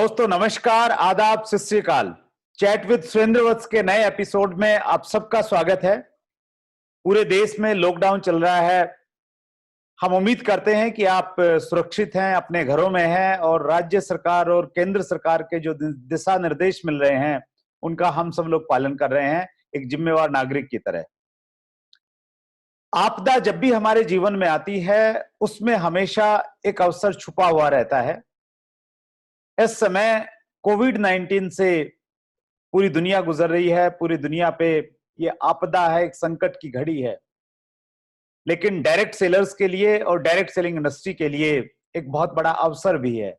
दोस्तों नमस्कार, आदाब, सत श्री अकाल। चैट विद सुरेंद्र वत्स के नए एपिसोड में आप सबका स्वागत है। पूरे देश में लॉकडाउन चल रहा है। हम उम्मीद करते हैं कि आप सुरक्षित हैं, अपने घरों में हैं और राज्य सरकार और केंद्र सरकार के जो दिशा निर्देश मिल रहे हैं उनका हम सब लोग पालन कर रहे हैं एक जिम्मेवार नागरिक की तरह। आपदा जब भी हमारे जीवन में आती है उसमें हमेशा एक अवसर छुपा हुआ रहता है। इस समय कोविड-19 से पूरी दुनिया गुजर रही है। पूरी दुनिया पे ये आपदा है, एक संकट की घड़ी है। लेकिन डायरेक्ट सेलर्स के लिए और डायरेक्ट सेलिंग इंडस्ट्री के लिए एक बहुत बड़ा अवसर भी है।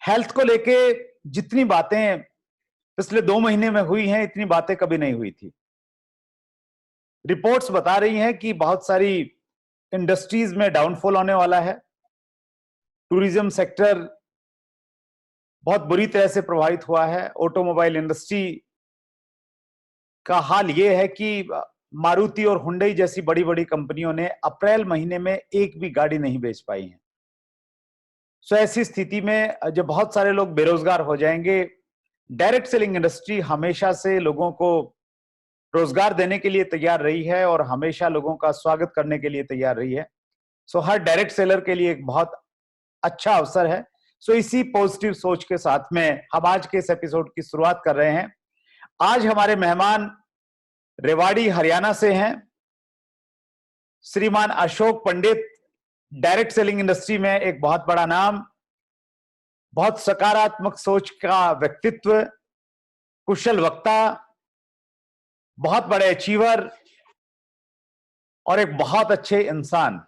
हेल्थ को लेके जितनी बातें पिछले 2 महीने में हुई हैं, इतनी बातें कभी नहीं हुई थी। रिपोर्ट्स बता रही हैं कि बहुत सारी इंडस्ट्रीज में डाउनफॉल होने वाला है। टूरिज्म सेक्टर बहुत बुरी तरह से प्रभावित हुआ है। ऑटोमोबाइल इंडस्ट्री का हाल यह है कि मारुति और हुंडई जैसी बड़ी बड़ी कंपनियों ने अप्रैल महीने में एक भी गाड़ी नहीं बेच पाई है। सो ऐसी स्थिति में जब बहुत सारे लोग बेरोजगार हो जाएंगे, डायरेक्ट सेलिंग इंडस्ट्री हमेशा से लोगों को रोजगार देने के लिए तैयार रही है और हमेशा लोगों का स्वागत करने के लिए तैयार रही है। सो हर डायरेक्ट सेलर के लिए एक बहुत अच्छा अवसर है। सो इसी पॉजिटिव सोच के साथ में हम आज के इस एपिसोड की शुरुआत कर रहे हैं। आज हमारे मेहमान रेवाड़ी हरियाणा से हैं, श्रीमान Ashok Pandit. Direct selling industry में एक बहुत बड़ा नाम, बहुत सकारात्मक सोच का व्यक्तित्व, कुशल वक्ता, बहुत बड़े अचीवर और एक बहुत अच्छे इंसान।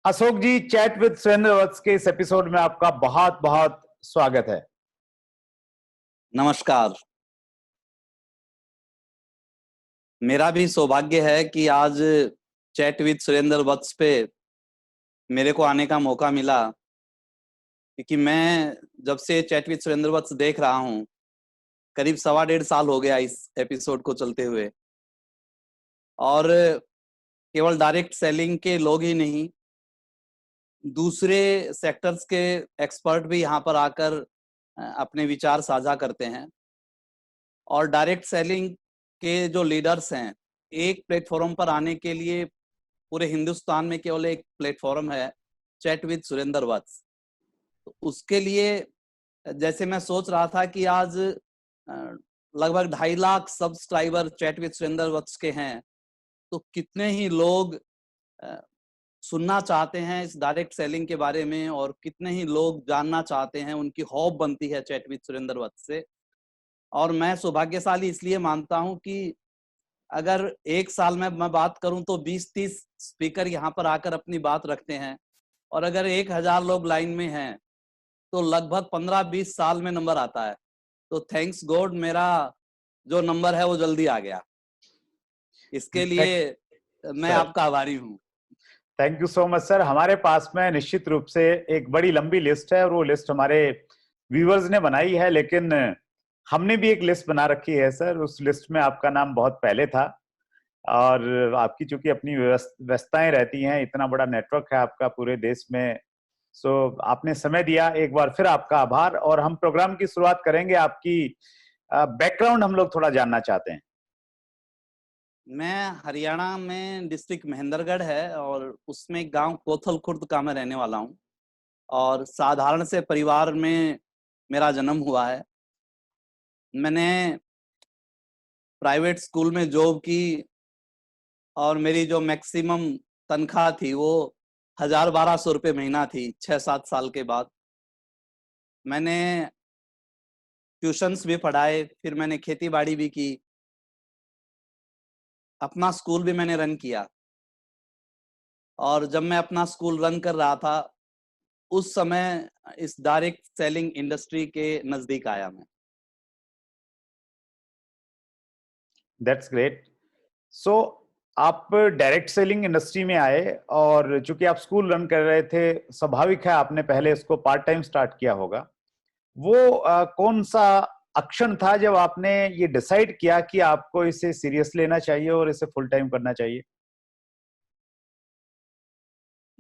अशोक जी, चैट विद सुरेंद्र वत्स के इस एपिसोड में आपका बहुत बहुत स्वागत है। नमस्कार। मेरा भी सौभाग्य है कि आज चैट विद सुरेंद्र वत्स पे मेरे को आने का मौका मिला, क्योंकि मैं जब से चैट विद सुरेंद्र वत्स देख रहा हूँ, करीब 1.25 साल हो गया इस एपिसोड को चलते हुए। और केवल डायरेक्ट सेलिंग के लोग ही नहीं, दूसरे सेक्टर्स के एक्सपर्ट भी यहाँ पर आकर अपने विचार साझा करते हैं। और डायरेक्ट सेलिंग के जो लीडर्स हैं, एक प्लेटफॉर्म पर आने के लिए पूरे हिंदुस्तान में केवल एक प्लेटफॉर्म है, चैट विद सुरेंद्र वत्स। तो उसके लिए जैसे मैं सोच रहा था कि आज लगभग 2.5 lakh subscriber chat with Surendra Vats के हैं, तो कितने ही लोग सुनना चाहते हैं इस डायरेक्ट सेलिंग के बारे में और कितने ही लोग जानना चाहते हैं, उनकी हॉब बनती है चैट विद सुरेंद्र वत्स से। और मैं सौभाग्यशाली इसलिए मानता हूं कि अगर एक साल में मैं बात करूं तो 20-30 स्पीकर यहाँ पर आकर अपनी बात रखते हैं, और अगर 1000 लोग लाइन में हैं तो लगभग 15-20 साल में नंबर आता है। तो थैंक्स गॉड मेरा जो नंबर है वो जल्दी आ गया। इसके लिए मैं आपका आभारी हूँ। Thank you so much sir. हमारे पास में निश्चित रूप से एक बड़ी लंबी लिस्ट है और वो लिस्ट हमारे व्यूअर्स ने बनाई है, लेकिन हमने भी एक लिस्ट बना रखी है सर। उस लिस्ट में आपका नाम बहुत पहले था और आपकी चूंकि अपनी व्यस्तताएं रहती हैं, इतना बड़ा नेटवर्क है आपका पूरे देश में, सो आपने समय दिया, एक बार फिर आपका आभार। और हम प्रोग्राम की शुरुआत करेंगे। आपकी बैकग्राउंड हम लोग थोड़ा जानना चाहते हैं। मैं हरियाणा में डिस्ट्रिक्ट महेंद्रगढ़ है और उसमें गांव कोथल खुर्द का मैं रहने वाला हूं, और साधारण से परिवार में मेरा जन्म हुआ है। मैंने प्राइवेट स्कूल में जॉब की और मेरी जो मैक्सिमम तनख्वाह थी वो 1000-1200 रुपये महीना थी। 6-7 साल के बाद मैंने ट्यूशन्स भी पढ़ाए, फिर मैंने खेती बाड़ी भी की, अपना स्कूल भी मैंने रन किया। और जब मैं अपना स्कूल रन कर रहा था उस समय इस डायरेक्ट सेलिंग इंडस्ट्री के नजदीक आया मैं। That's great. सो आप डायरेक्ट सेलिंग इंडस्ट्री में आए और चूंकि आप स्कूल रन कर रहे थे, स्वाभाविक है आपने पहले इसको पार्ट टाइम स्टार्ट किया होगा। वो कौन सा अक्षण था जब आपने ये डिसाइड किया कि आपको इसे सीरियस लेना चाहिए और इसे फुल टाइम करना चाहिए?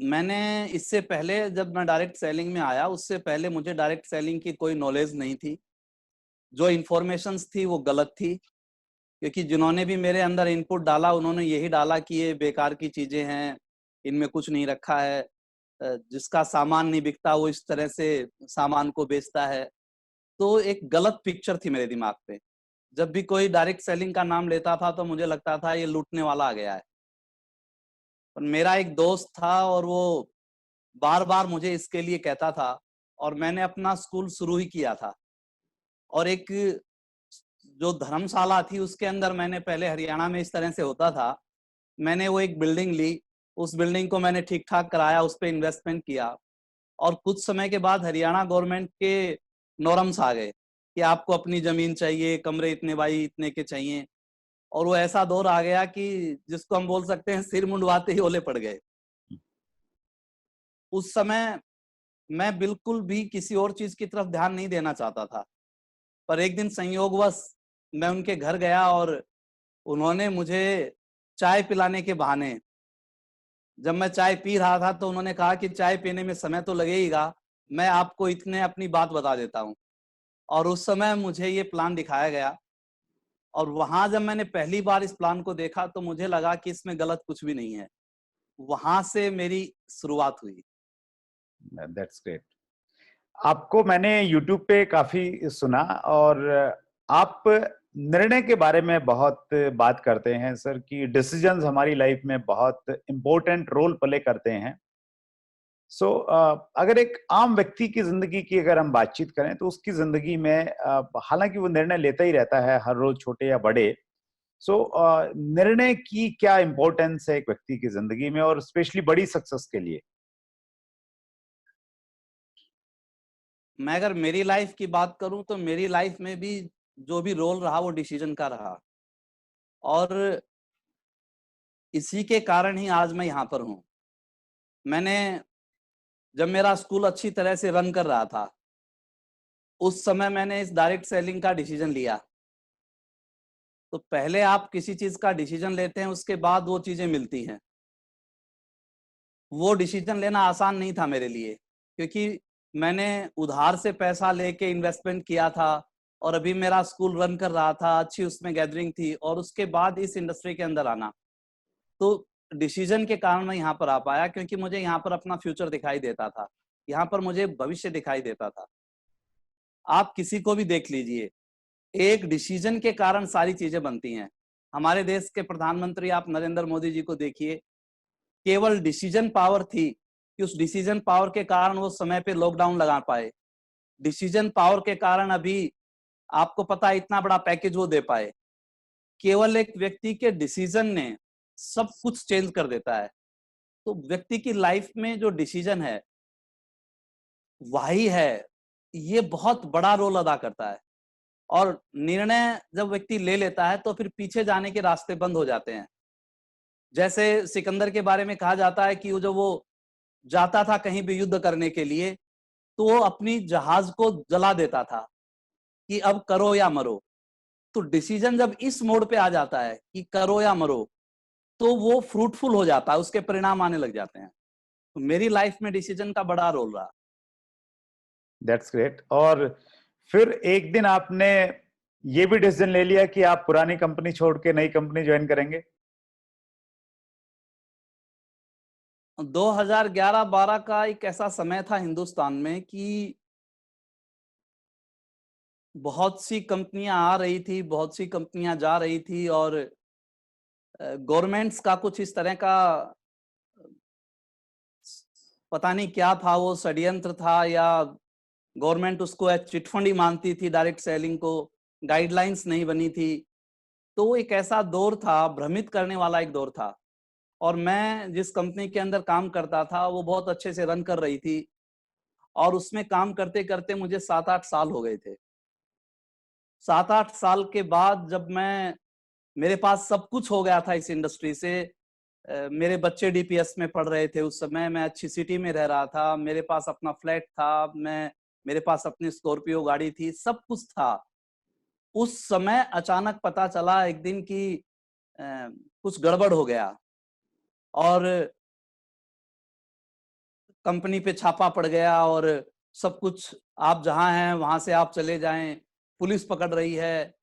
मैंने इससे पहले जब मैं डायरेक्ट सेलिंग में आया, उससे पहले मुझे डायरेक्ट सेलिंग की कोई नॉलेज नहीं थी। जो इन्फॉर्मेशंस थी वो गलत थी, क्योंकि जिन्होंने भी मेरे अंदर इनपुट डाला उन्होंने यही डाला कि ये बेकार की चीजें हैं, इनमें कुछ नहीं रखा है, जिसका सामान नहीं बिकता वो इस तरह से सामान को बेचता है। तो एक गलत पिक्चर थी मेरे दिमाग पे। जब भी कोई डायरेक्ट सेलिंग का नाम लेता था तो मुझे लगता था ये लूटने वाला आ गया है। पर मेरा एक दोस्त था और वो बार बार मुझे इसके लिए कहता था, और मैंने अपना स्कूल शुरू ही किया था। और एक जो धर्मशाला थी उसके अंदर, मैंने पहले हरियाणा में इस तरह से होता था, मैंने वो एक बिल्डिंग ली, उस बिल्डिंग को मैंने ठीक ठाक कराया, उस पर इन्वेस्टमेंट किया। और कुछ समय के बाद हरियाणा गवर्नमेंट के नॉर्म्स आ गए कि आपको अपनी जमीन चाहिए, कमरे इतने बाई इतने के चाहिए। और वो ऐसा दौर आ गया कि जिसको हम बोल सकते हैं सिर मुंडवाते ही ओले पड़ गए। उस समय मैं बिल्कुल भी किसी और चीज की तरफ ध्यान नहीं देना चाहता था। पर एक दिन संयोगवश मैं उनके घर गया और उन्होंने मुझे चाय पिलाने के बहाने, जब मैं चाय पी रहा था तो उन्होंने कहा कि चाय पीने में समय तो लगेगा, मैं आपको इतने अपनी बात बता देता हूँ। और उस समय मुझे ये प्लान दिखाया गया, और वहां जब मैंने पहली बार इस प्लान को देखा तो मुझे लगा कि इसमें गलत कुछ भी नहीं है। वहां से मेरी शुरुआत हुई। That's great. आपको मैंने YouTube पे काफी सुना, और आप निर्णय के बारे में बहुत बात करते हैं सर, कि डिसीजंस हमारी लाइफ में बहुत इंपॉर्टेंट रोल प्ले करते हैं। सो अगर एक आम व्यक्ति की जिंदगी की अगर हम बातचीत करें तो उसकी जिंदगी में हालांकि वो निर्णय लेता ही रहता है हर रोज, छोटे या बड़े। सो निर्णय की क्या इंपॉर्टेंस है एक व्यक्ति की जिंदगी में, और स्पेशली बड़ी सक्सेस के लिए? मैं अगर मेरी लाइफ की बात करूं तो मेरी लाइफ में भी जो भी रोल रहा वो डिसीजन का रहा, और इसी के कारण ही आज मैं यहाँ पर हूँ। मैंने, जब मेरा स्कूल अच्छी तरह से रन कर रहा था उस समय मैंने इस डायरेक्ट सेलिंग का डिसीजन लिया। तो पहले आप किसी चीज का डिसीजन लेते हैं, उसके बाद वो चीजें मिलती हैं। वो डिसीजन लेना आसान नहीं था मेरे लिए, क्योंकि मैंने उधार से पैसा लेके इन्वेस्टमेंट किया था, और अभी मेरा स्कूल रन कर रहा था, अच्छी उसमें गैदरिंग थी, और उसके बाद इस इंडस्ट्री के अंदर आना। तो डिसीजन के कारण मैं यहाँ पर आ पाया, क्योंकि मुझे यहाँ पर अपना फ्यूचर दिखाई देता था, यहाँ पर मुझे भविष्य दिखाई देता था। आप किसी को भी देख लीजिए, एक डिसीजन के कारण सारी चीजें बनती हैं। हमारे देश के प्रधानमंत्री आप नरेंद्र मोदी जी को देखिए, केवल डिसीजन पावर थी कि उस डिसीजन पावर के कारण वो समय पे लॉकडाउन लगा पाए। डिसीजन पावर के कारण अभी आपको पता है इतना बड़ा पैकेज वो दे पाए। केवल एक व्यक्ति के डिसीजन ने सब कुछ चेंज कर देता है। तो व्यक्ति की लाइफ में जो डिसीजन है वही है, ये बहुत बड़ा रोल अदा करता है। और निर्णय जब व्यक्ति ले लेता है तो फिर पीछे जाने के रास्ते बंद हो जाते हैं। जैसे सिकंदर के बारे में कहा जाता है कि वो जब वो जाता था कहीं भी युद्ध करने के लिए, तो वो अपनी जहाज को जला देता था कि अब करो या मरो। तो डिसीजन जब इस मोड पे आ जाता है कि करो या मरो, तो वो फ्रूटफुल हो जाता है, उसके परिणाम आने लग जाते हैं। तो मेरी लाइफ में डिसीजन का बड़ा रोल रहा। That's great. और फिर एक दिन आपने ये भी डिसीजन ले लिया कि आप पुरानी कंपनी छोड़ के नई कंपनी ज्वाइन करेंगे? 2011-12 का एक ऐसा समय था हिंदुस्तान में कि बहुत सी कंपनियां आ रही थी, बहुत सी कंपनियां जा रही थी, और गवर्नमेंट्स का कुछ इस तरह का पता नहीं क्या था, वो षड्यंत्र था, या गवर्नमेंट उसको चिटफंड ही मानती थी डायरेक्ट सेलिंग को, गाइडलाइंस नहीं बनी थी। तो वो एक ऐसा दौर था, भ्रमित करने वाला एक दौर था। और मैं जिस कंपनी के अंदर काम करता था वो बहुत अच्छे से रन कर रही थी, और उसमें काम करते करते मुझे 7-8 साल हो गए थे। 7-8 साल के बाद जब मैं, मेरे पास सब कुछ हो गया था इस इंडस्ट्री से, मेरे बच्चे डीपीएस में पढ़ रहे थे, उस समय मैं अच्छी सिटी में रह रहा था, मेरे पास अपना फ्लैट था, मेरे पास अपनी स्कॉर्पियो गाड़ी थी, सब कुछ था। उस समय अचानक पता चला एक दिन कि कुछ गड़बड़ हो गया, और कंपनी पे छापा पड़ गया और सब कुछ आप जहां हैं वहां से आप चले जाएं, पुलिस पकड़ रही है।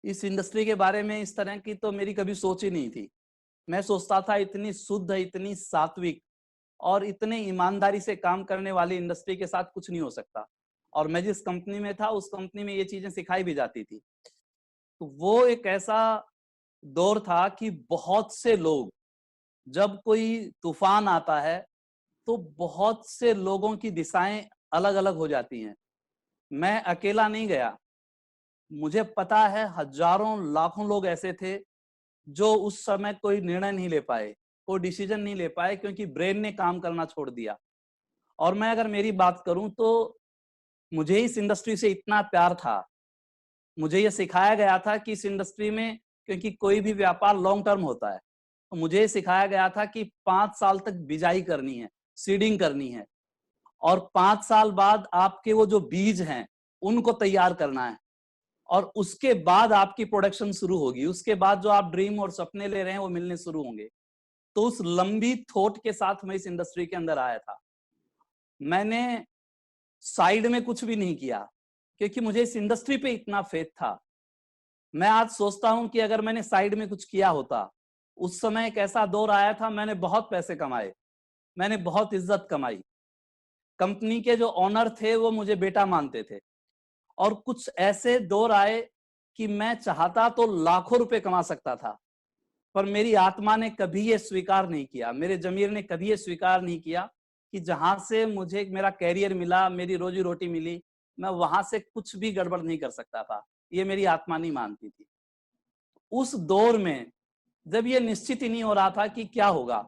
इस इंडस्ट्री के बारे में इस तरह की तो मेरी कभी सोच ही नहीं थी। मैं सोचता था इतनी शुद्ध, इतनी सात्विक और इतने ईमानदारी से काम करने वाली इंडस्ट्री के साथ कुछ नहीं हो सकता। और मैं जिस कंपनी में था उस कंपनी में ये चीजें सिखाई भी जाती थी। तो वो एक ऐसा दौर था कि बहुत से लोग, जब कोई तूफान आता है तो बहुत से लोगों की दिशाएं अलग अलग हो जाती हैं। मैं अकेला नहीं गया, मुझे पता है हजारों लाखों लोग ऐसे थे जो उस समय कोई निर्णय नहीं ले पाए, कोई डिसीजन नहीं ले पाए, क्योंकि ब्रेन ने काम करना छोड़ दिया। और मैं अगर मेरी बात करूं तो मुझे इस इंडस्ट्री से इतना प्यार था, मुझे ये सिखाया गया था कि इस इंडस्ट्री में, क्योंकि कोई भी व्यापार लॉन्ग टर्म होता है, तो मुझे सिखाया गया था कि 5 साल तक बिजाई करनी है, सीडिंग करनी है, और 5 साल बाद आपके वो जो बीज हैं उनको तैयार करना है, और उसके बाद आपकी प्रोडक्शन शुरू होगी। उसके बाद जो आप ड्रीम और सपने ले रहे हैं वो मिलने शुरू होंगे। तो उस लंबी थॉट के साथ मैं इस इंडस्ट्री के अंदर आया था। मैंने साइड में कुछ भी नहीं किया, क्योंकि मुझे इस इंडस्ट्री पे इतना फेथ था। मैं आज सोचता हूं कि अगर मैंने साइड में कुछ किया होता, उस समय एक ऐसा दौर आया था, मैंने बहुत पैसे कमाए, मैंने बहुत इज्जत कमाई, कंपनी के जो ऑनर थे वो मुझे बेटा मानते थे, और कुछ ऐसे दौर आए कि मैं चाहता तो लाखों रुपए कमा सकता था, पर मेरी आत्मा ने कभी ये स्वीकार नहीं किया, मेरे जमीर ने कभी ये स्वीकार नहीं किया कि जहां से मुझे मेरा कैरियर मिला, मेरी रोजी रोटी मिली, मैं वहां से कुछ भी गड़बड़ नहीं कर सकता था। ये मेरी आत्मा नहीं मानती थी। उस दौर में जब ये निश्चित ही नहीं हो रहा था कि क्या होगा,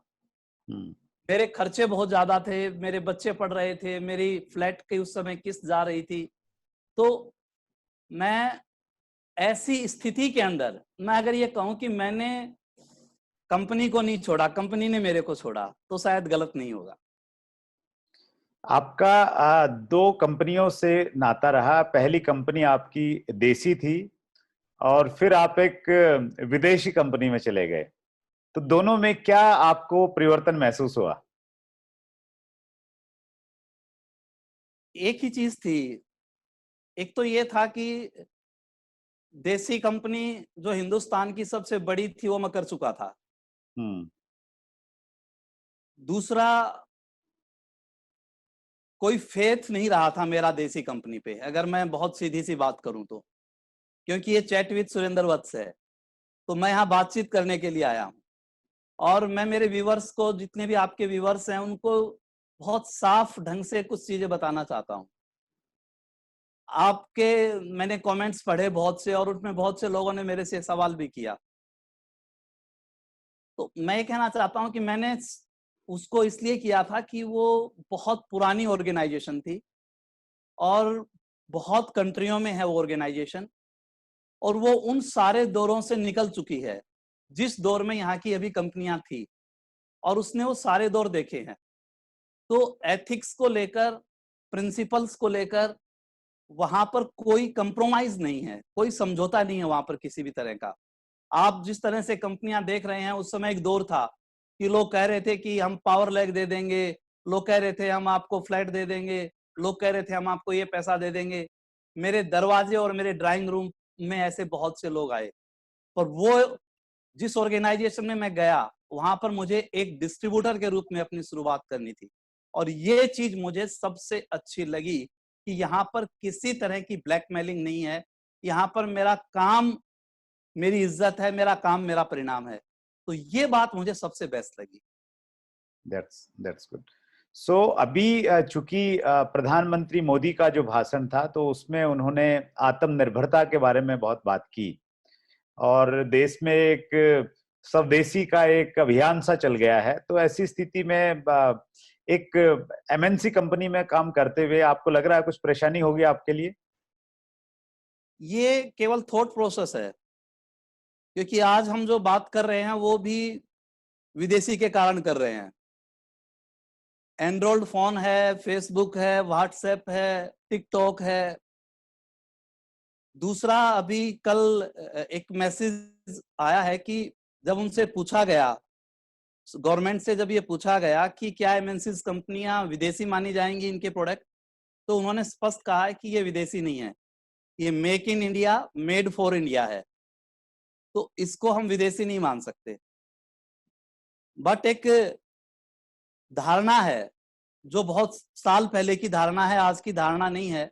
मेरे खर्चे बहुत ज्यादा थे, मेरे बच्चे पढ़ रहे थे, मेरी फ्लैट की उस समय किस्त जा रही थी, तो मैं ऐसी स्थिति के अंदर, मैं अगर ये कहूं कि मैंने कंपनी को नहीं छोड़ा, कंपनी ने मेरे को छोड़ा, तो शायद गलत नहीं होगा। आपका दो कंपनियों से नाता रहा। पहली कंपनी आपकी देसी थी और फिर आप एक विदेशी कंपनी में चले गए, तो दोनों में क्या आपको परिवर्तन महसूस हुआ? एक ही चीज थी। एक तो ये था कि देसी कंपनी जो हिंदुस्तान की सबसे बड़ी थी वो मैं कर चुका था। हम्म। दूसरा, कोई फेथ नहीं रहा था मेरा देसी कंपनी पे, अगर मैं बहुत सीधी सी बात करूं तो, क्योंकि ये चैट विद सुरेंद्र वत्स है, तो मैं यहाँ बातचीत करने के लिए आया हूँ। और मैं मेरे व्यूवर्स को, जितने भी आपके व्यूवर्स हैं, उनको बहुत साफ ढंग से कुछ चीजें बताना चाहता हूँ। आपके मैंने कमेंट्स पढ़े बहुत से, और उसमें बहुत से लोगों ने मेरे से सवाल भी किया। तो मैं ये कहना चाहता हूं कि मैंने उसको इसलिए किया था कि वो बहुत पुरानी ऑर्गेनाइजेशन थी, और बहुत कंट्रियों में है वो ऑर्गेनाइजेशन, और वो उन सारे दौरों से निकल चुकी है जिस दौर में यहाँ की अभी कंपनियां थी, और उसने वो सारे दौर देखे हैं। तो एथिक्स को लेकर, प्रिंसिपल्स को लेकर वहां पर कोई कंप्रोमाइज नहीं है, कोई समझौता नहीं है वहां पर किसी भी तरह का। आप जिस तरह से कंपनियां देख रहे हैं, उस समय एक दौर था कि लोग कह रहे थे कि हम पावर लैग दे देंगे, लोग कह रहे थे हम आपको फ्लैट दे देंगे, लोग कह रहे थे हम आपको ये पैसा दे देंगे। मेरे दरवाजे और मेरे ड्राइंग रूम में ऐसे बहुत से लोग आए, पर वो जिस ऑर्गेनाइजेशन में मैं गया, वहां पर मुझे एक डिस्ट्रीब्यूटर के रूप में अपनी शुरुआत करनी थी। और ये चीज मुझे सबसे अच्छी लगी कि यहाँ पर किसी तरह की ब्लैकमेलिंग नहीं है, यहाँ पर मेरा काम मेरी इज्जत है, मेरा काम मेरा परिणाम है। तो ये बात मुझे सबसे बेस्ट लगी। That's good. सो अभी चूंकि प्रधानमंत्री मोदी का जो भाषण था, तो उसमें उन्होंने आत्मनिर्भरता के बारे में बहुत बात की, और देश में एक स्वदेशी का एक अभियान सा चल गया है। तो ऐसी स्थिति में एक एमएनसी कंपनी में काम करते हुए आपको लग रहा है कुछ परेशानी होगी आपके लिए? ये केवल थॉट प्रोसेस है, क्योंकि आज हम जो बात कर रहे हैं वो भी विदेशी के कारण कर रहे हैं। एंड्रॉइड फोन है, फेसबुक है, व्हाट्सएप है, टिकटॉक है। दूसरा, अभी कल एक मैसेज आया है कि जब उनसे पूछा गया गवर्नमेंट से जब ये पूछा गया कि क्या एमएनसीज कंपनियां विदेशी मानी जाएंगी इनके प्रोडक्ट, तो उन्होंने स्पष्ट कहा है कि ये विदेशी नहीं है, ये make in India, made for India है, तो इसको हम विदेशी नहीं मान सकते। बट एक धारणा है जो बहुत साल पहले की धारणा है, आज की धारणा नहीं है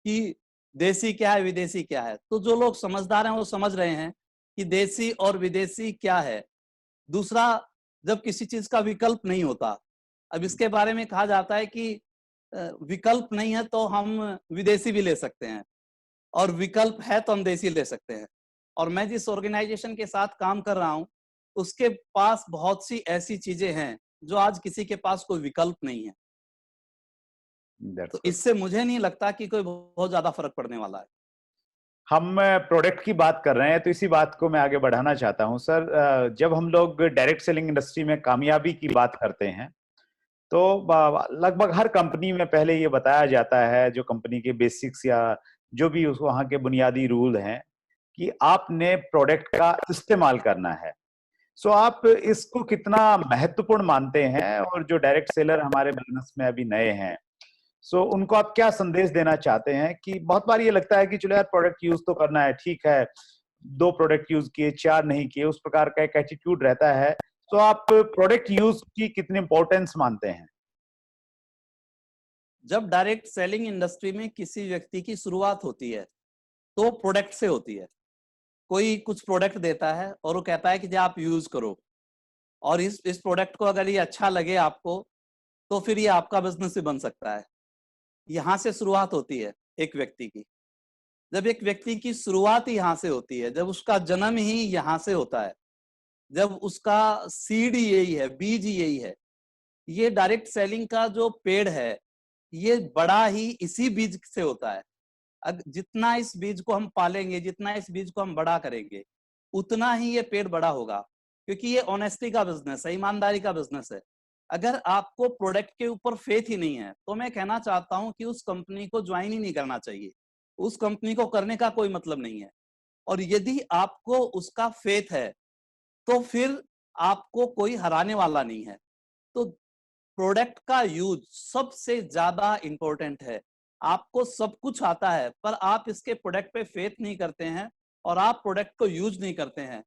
कि देसी क्या है विदेशी क्या है। तो जो लोग समझदार हैं वो समझ रहे हैं कि देसी और विदेशी क्या है। दूसरा, जब किसी चीज का विकल्प नहीं होता, अब इसके बारे में कहा जाता है कि विकल्प नहीं है तो हम विदेशी भी ले सकते हैं, और विकल्प है तो हम देसी ले सकते हैं। और मैं जिस ऑर्गेनाइजेशन के साथ काम कर रहा हूं उसके पास बहुत सी ऐसी चीजें हैं जो आज किसी के पास कोई विकल्प नहीं है। That's तो good. इससे मुझे नहीं लगता कि कोई बहुत ज्यादा फर्क पड़ने वाला है। हम प्रोडक्ट की बात कर रहे हैं तो इसी बात को मैं आगे बढ़ाना चाहता हूं सर। जब हम लोग डायरेक्ट सेलिंग इंडस्ट्री में कामयाबी की बात करते हैं तो लगभग हर कंपनी में पहले ये बताया जाता है, जो कंपनी के बेसिक्स या जो भी उस वहां के बुनियादी रूल हैं, कि आपने प्रोडक्ट का इस्तेमाल करना है। सो आप इसको कितना महत्वपूर्ण मानते हैं, और जो डायरेक्ट सेलर हमारे बिजनेस में अभी नए हैं, सो उनको आप क्या संदेश देना चाहते हैं? कि बहुत बार ये लगता है कि चलो यार प्रोडक्ट यूज तो करना है, ठीक है, 2 प्रोडक्ट यूज किए, 4 नहीं किए, उस प्रकार का एक एटीट्यूड रहता है। तो आप प्रोडक्ट यूज की कितनी इंपॉर्टेंस मानते हैं? जब डायरेक्ट सेलिंग इंडस्ट्री में किसी व्यक्ति की शुरुआत होती है तो प्रोडक्ट से होती है। कोई कुछ प्रोडक्ट देता है और वो कहता है कि आप यूज करो, और इस प्रोडक्ट को अगर ये अच्छा लगे आपको तो फिर ये आपका बिजनेस भी बन सकता है। यहाँ से शुरुआत होती है एक व्यक्ति की। जब एक व्यक्ति की शुरुआत ही यहाँ से होती है, जब उसका जन्म ही यहाँ से होता है, जब उसका सीड यही है, बीज यही है, ये डायरेक्ट सेलिंग का जो पेड़ है ये बड़ा ही इसी बीज से होता है। जितना इस बीज को हम पालेंगे, जितना इस बीज को हम बड़ा करेंगे, उतना ही ये पेड़ बड़ा होगा, क्योंकि ये ऑनेस्टी का बिजनेस है, ईमानदारी का बिजनेस है। अगर आपको प्रोडक्ट के ऊपर फेथ ही नहीं है तो मैं कहना चाहता हूं कि उस कंपनी को ज्वाइन ही नहीं करना चाहिए, उस कंपनी को करने का कोई मतलब नहीं है। और यदि आपको उसका फेथ है तो फिर आपको कोई हराने वाला नहीं है। तो प्रोडक्ट का यूज सबसे ज्यादा इंपॉर्टेंट है। आपको सब कुछ आता है पर आप इसके प्रोडक्ट पे फेथ नहीं करते हैं और आप प्रोडक्ट को यूज नहीं करते हैं,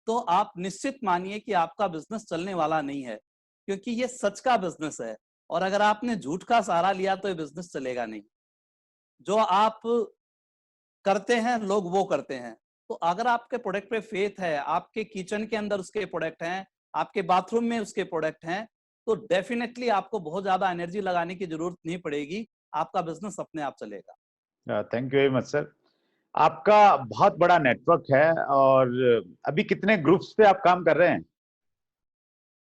तो आप निश्चित मानिए कि आपका बिजनेस चलने वाला नहीं है, क्योंकि ये सच का बिजनेस है। और अगर आपने झूठ का सहारा लिया तो ये बिजनेस चलेगा नहीं। जो आप करते हैं लोग वो करते हैं। तो अगर आपके प्रोडक्ट पे फेथ है, आपके किचन के अंदर उसके प्रोडक्ट हैं, आपके बाथरूम में उसके प्रोडक्ट हैं, तो डेफिनेटली आपको बहुत ज्यादा एनर्जी लगाने की जरूरत नहीं पड़ेगी, आपका बिजनेस अपने आप चलेगा। Thank you very much sir. आपका बहुत बड़ा नेटवर्क है, और अभी कितने ग्रुप्स पे आप काम कर रहे हैं?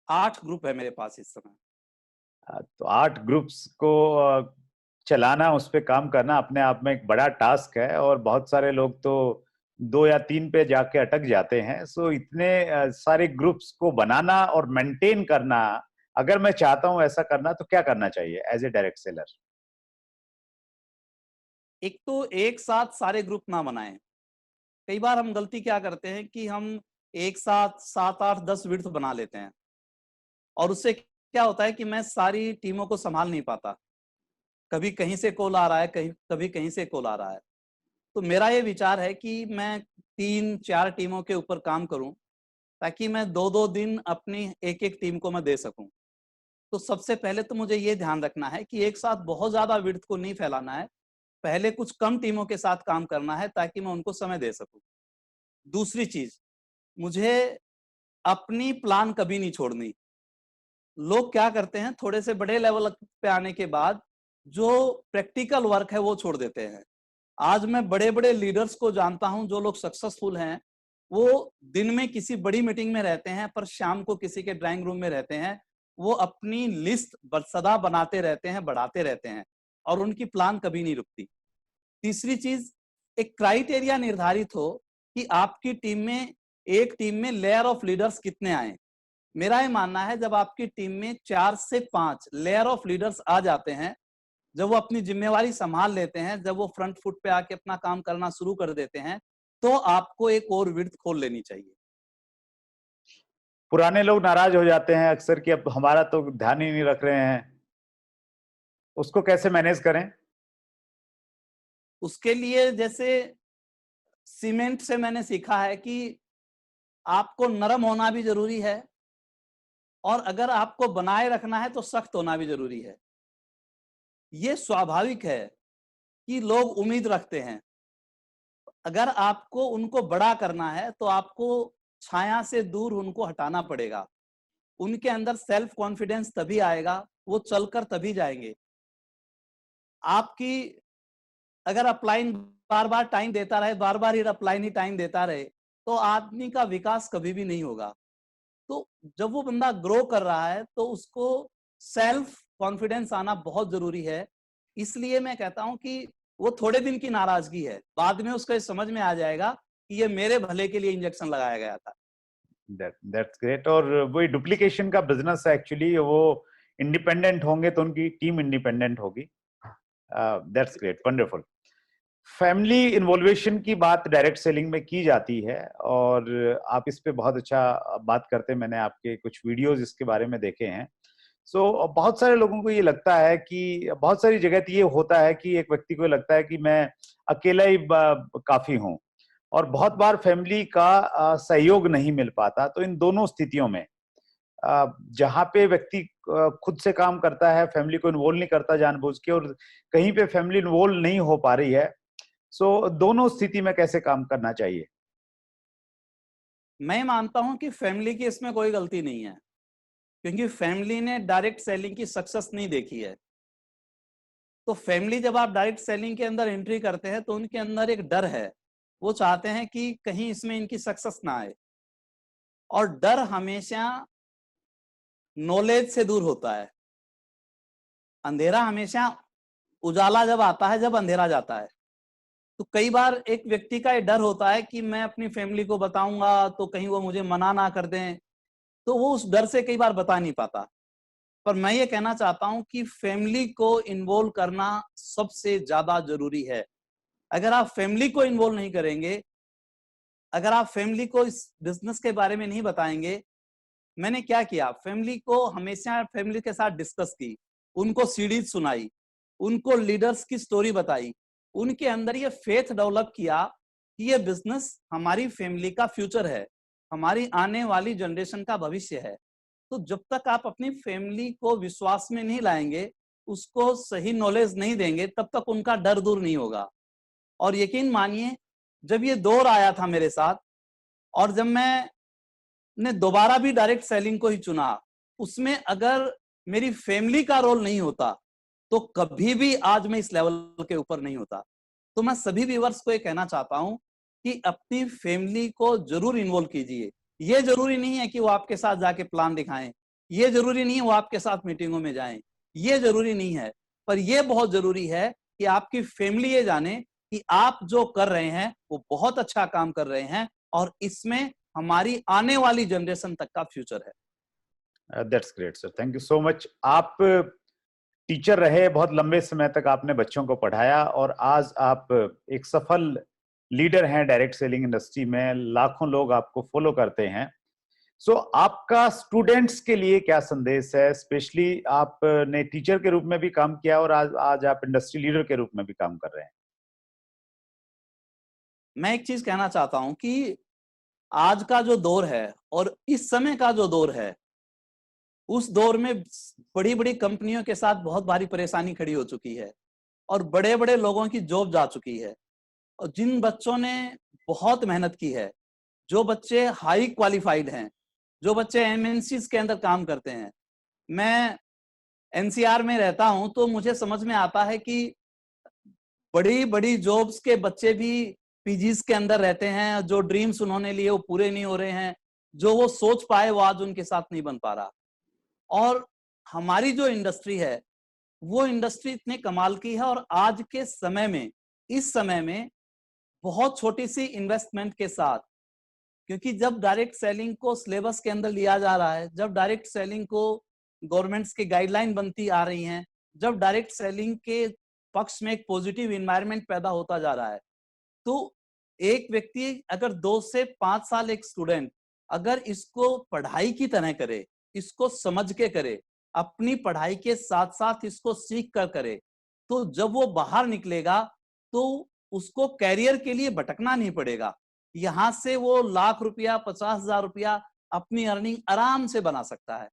8 ग्रुप है मेरे पास इस समय। तो 8 ग्रुप्स को चलाना, उस पे काम करना अपने आप में एक बड़ा टास्क है, और बहुत सारे लोग तो 2 या 3 पे जाके अटक जाते हैं। सो इतने सारे ग्रुप्स को बनाना और मेंटेन करना, अगर मैं चाहता हूं ऐसा करना, तो क्या करना चाहिए एज ए डायरेक्ट सेलर? एक तो एक साथ सारे ग्रुप ना बनाएं। कई बार हम गलती क्या करते हैं कि हम एक साथ 7, 8, 10 विड्थ बना लेते हैं, और उससे क्या होता है कि मैं सारी टीमों को संभाल नहीं पाता। कभी कहीं से कॉल आ रहा है, कभी कहीं से कॉल आ रहा है। तो मेरा ये विचार है कि मैं 3-4 टीमों के ऊपर काम करूं, ताकि मैं 2-2 दिन अपनी एक एक टीम को मैं दे सकूं। तो सबसे पहले तो मुझे ये ध्यान रखना है कि एक साथ बहुत ज्यादा विड्थ को नहीं फैलाना है, पहले कुछ कम टीमों के साथ काम करना है ताकि मैं उनको समय दे सकूं। दूसरी चीज, मुझे अपनी प्लान कभी नहीं छोड़नी। लोग क्या करते हैं, थोड़े से बड़े लेवल पे आने के बाद जो प्रैक्टिकल वर्क है वो छोड़ देते हैं। आज मैं बड़े बड़े लीडर्स को जानता हूं जो लोग सक्सेसफुल हैं, वो दिन में किसी बड़ी मीटिंग में रहते हैं पर शाम को किसी के ड्राइंग रूम में रहते हैं। वो अपनी लिस्ट सदा बनाते रहते हैं, बढ़ाते रहते हैं, और उनकी प्लान कभी नहीं रुकती। तीसरी चीज, एक क्राइटेरिया निर्धारित हो कि आपकी टीम में, एक टीम में लेयर ऑफ लीडर्स कितने आए। मेरा ये मानना है जब आपकी टीम में 4 से 5 लेयर ऑफ लीडर्स आ जाते हैं, जब वो अपनी जिम्मेवारी संभाल लेते हैं, जब वो फ्रंट फुट पे आके अपना काम करना शुरू कर देते हैं, तो आपको एक और विड्थ खोल लेनी चाहिए। पुराने लोग नाराज हो जाते हैं अक्सर कि अब हमारा तो ध्यान ही नहीं रख रहे हैं, उसको कैसे मैनेज करें? उसके लिए जैसे सीमेंट से मैंने सीखा है कि आपको नरम होना भी जरूरी है, और अगर आपको बनाए रखना है तो सख्त होना भी जरूरी है। ये स्वाभाविक है कि लोग उम्मीद रखते हैं। अगर आपको उनको बड़ा करना है तो आपको छाया से दूर उनको हटाना पड़ेगा। उनके अंदर सेल्फ कॉन्फिडेंस तभी आएगा, वो चलकर तभी जाएंगे। आपकी अगर अपलाइन बार बार टाइम देता रहे, बार बार ही अपलाइन ही टाइम देता रहे, तो आदमी का विकास कभी भी नहीं होगा। तो जब वो बंदा ग्रो कर रहा है तो उसको सेल्फ कॉन्फिडेंस आना बहुत जरूरी है। इसलिए मैं कहता हूं कि वो थोड़े दिन की नाराजगी है, बाद में उसको समझ में आ जाएगा कि ये मेरे भले के लिए इंजेक्शन लगाया गया था। That's great. और वही डुप्लीकेशन का बिजनेस है एक्चुअली, वो इंडिपेंडेंट होंगे तो उनकी टीम इंडिपेंडेंट होगी। That's great, wonderful. फैमिली इन्वॉल्वेशन की बात डायरेक्ट सेलिंग में की जाती है और आप इस पे बहुत अच्छा बात करते हैं। मैंने आपके कुछ वीडियोस इसके बारे में देखे हैं। सो बहुत सारे लोगों को ये लगता है कि बहुत सारी जगह तो ये होता है कि एक व्यक्ति को लगता है कि मैं अकेला ही काफी हूँ, और बहुत बार फैमिली का सहयोग नहीं मिल पाता। तो इन दोनों स्थितियों में जहाँ पे व्यक्ति खुद से काम करता है, फैमिली को इन्वॉल्व नहीं करता जानबूझ के, और कहीं पे फैमिली इन्वॉल्व नहीं हो पा रही है, सो दोनों स्थिति में कैसे काम करना चाहिए? मैं मानता हूं कि फैमिली की इसमें कोई गलती नहीं है, क्योंकि फैमिली ने डायरेक्ट सेलिंग की सक्सेस नहीं देखी है। तो फैमिली जब आप डायरेक्ट सेलिंग के अंदर एंट्री करते हैं तो उनके अंदर एक डर है, वो चाहते हैं कि कहीं इसमें इनकी सक्सेस ना आए। और डर हमेशा नॉलेज से दूर होता है। अंधेरा हमेशा उजाला जब आता है, जब अंधेरा जाता है। तो कई बार एक व्यक्ति का ये डर होता है कि मैं अपनी फैमिली को बताऊंगा तो कहीं वो मुझे मना ना कर दें, तो वो उस डर से कई बार बता नहीं पाता। पर मैं ये कहना चाहता हूं कि फैमिली को इन्वॉल्व करना सबसे ज्यादा जरूरी है। अगर आप फैमिली को इन्वॉल्व नहीं करेंगे, अगर आप फैमिली को इस बिजनेस के बारे में नहीं बताएंगे, मैंने क्या किया, फैमिली को हमेशा फैमिली के साथ डिस्कस की, उनको सीरीज सुनाई, उनको लीडर्स की स्टोरी बताई, उनके अंदर ये फेथ डेवलप किया कि ये बिजनेस हमारी फैमिली का फ्यूचर है, हमारी आने वाली जनरेशन का भविष्य है। तो जब तक आप अपनी फैमिली को विश्वास में नहीं लाएंगे, उसको सही नॉलेज नहीं देंगे, तब तक उनका डर दूर नहीं होगा। और यकीन मानिए, जब ये दौर आया था मेरे साथ, और जब मैंने दोबारा भी डायरेक्ट सेलिंग को ही चुना, उसमें अगर मेरी फैमिली का रोल नहीं होता तो कभी भी आज मैं इस लेवल के ऊपर नहीं होता। तो मैं सभी व्यूअर्स को ये कहना चाहता हूं कि अपनी फैमिली को जरूर इन्वॉल्व कीजिए। ये जरूरी नहीं है कि वो आपके साथ जाके प्लान दिखाएं, ये जरूरी नहीं है वो आपके साथ मीटिंगों में जाएं, ये जरूरी नहीं है। पर यह बहुत जरूरी है कि आपकी फैमिली ये जाने कि आप जो कर रहे हैं वो बहुत अच्छा काम कर रहे हैं, और इसमें हमारी आने वाली जनरेशन तक का फ्यूचर है। That's great sir, thank you so much. आप टीचर रहे, बहुत लंबे समय तक आपने बच्चों को पढ़ाया, और आज आप एक सफल लीडर हैं डायरेक्ट सेलिंग इंडस्ट्री में। लाखों लोग आपको फॉलो करते हैं। सो आपका स्टूडेंट्स के लिए क्या संदेश है? स्पेशली आपने टीचर के रूप में भी काम किया और आज आप इंडस्ट्री लीडर के रूप में भी काम कर रहे हैं। मैं एक चीज कहना चाहता हूं कि आज का जो दौर है और इस समय का जो दौर है, उस दौर में बड़ी बड़ी कंपनियों के साथ बहुत भारी परेशानी खड़ी हो चुकी है, और बड़े बड़े लोगों की जॉब जा चुकी है। और जिन बच्चों ने बहुत मेहनत की है, जो बच्चे हाई क्वालिफाइड हैं, जो बच्चे एमएनसीज के अंदर काम करते हैं, मैं एनसीआर में रहता हूं तो मुझे समझ में आता है कि बड़ी बड़ी जॉब्स के बच्चे भी पीजीज के अंदर रहते हैं, जो ड्रीम्स उन्होंने लिए वो पूरे नहीं हो रहे हैं, जो वो सोच पाए वो आज उनके साथ नहीं बन पा रहा। और हमारी जो इंडस्ट्री है वो इंडस्ट्री इतने कमाल की है, और आज के समय में, इस समय में बहुत छोटी सी इन्वेस्टमेंट के साथ, क्योंकि जब डायरेक्ट सेलिंग को सिलेबस के अंदर लिया जा रहा है, जब डायरेक्ट सेलिंग को गवर्नमेंट्स की गाइडलाइन बनती आ रही हैं, जब डायरेक्ट सेलिंग के पक्ष में एक पॉजिटिव इन्वायरमेंट पैदा होता जा रहा है, तो एक व्यक्ति अगर 2 से 5 साल, एक स्टूडेंट अगर इसको पढ़ाई की तरह करे, इसको समझ के करे, अपनी पढ़ाई के साथ साथ इसको सीख कर करे, तो जब वो बाहर निकलेगा तो उसको कैरियर के लिए भटकना नहीं पड़ेगा। यहां से वो लाख रुपया, 50,000 रुपया अपनी अर्निंग आराम से बना सकता है।